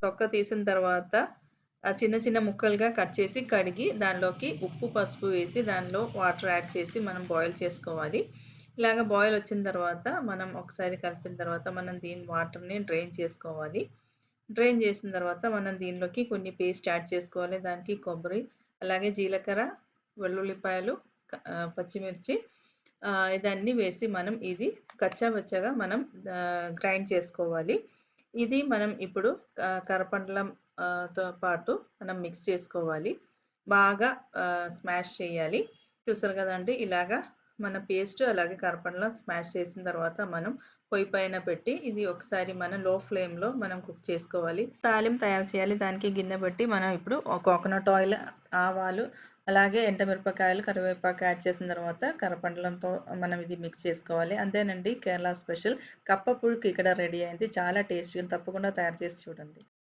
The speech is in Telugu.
తొక్క తీసిన తర్వాత చిన్న చిన్న ముక్కలుగా కట్ చేసి, కడిగి దానిలోకి ఉప్పు, పసుపు వేసి దానిలో వాటర్ యాడ్ చేసి మనం బాయిల్ చేసుకోవాలి. ఇలాగ బాయిల్ వచ్చిన తర్వాత మనం ఒకసారి కలిపిన తర్వాత మనం దీని వాటర్‌ని డ్రైన్ చేసుకోవాలి. డ్రైన్ చేసిన తర్వాత మనం దీనిలోకి కొన్ని పేస్ట్ యాడ్ చేసుకోవాలి. దానికి కొబ్బరి, అలాగే జీలకర్ర, వెల్లుల్లిపాయలు, పచ్చిమిర్చి ఇదన్నీ వేసి మనం ఇది కచ్చా పచ్చాగా మనం గ్రైండ్ చేసుకోవాలి. ఇది మనం ఇప్పుడు కరపండ్లం తో పాటు మనం మిక్స్ చేసుకోవాలి. బాగా స్మాష్ చేయాలి. చూసారు కదండీ! ఇలాగా మన పేస్ట్ అలాగే కరపండ్లం స్మాష్ చేసిన తర్వాత మనం పొయ్యి పైన పెట్టి ఇది ఒకసారి మనం లో ఫ్లేమ్‌లో మనం కుక్ చేసుకోవాలి. తాలింపు తయారు చేయాలి. దానికి గిన్నె పెట్టి మనం ఇప్పుడు కోకోనట్ ఆయిల్, ఆవాలు, అలాగే ఎండుమిరపకాయలు, కరివేపాకు యాడ్ చేసిన తర్వాత కరపండ్లంతో మనం ఇది మిక్స్ చేసుకోవాలి. అంతేనండి కేరళ స్పెషల్ కప్ప పులుకు ఇక్కడ రెడీ అయింది. చాలా టేస్టీగా తప్పకుండా తయారు చేసి చూడండి.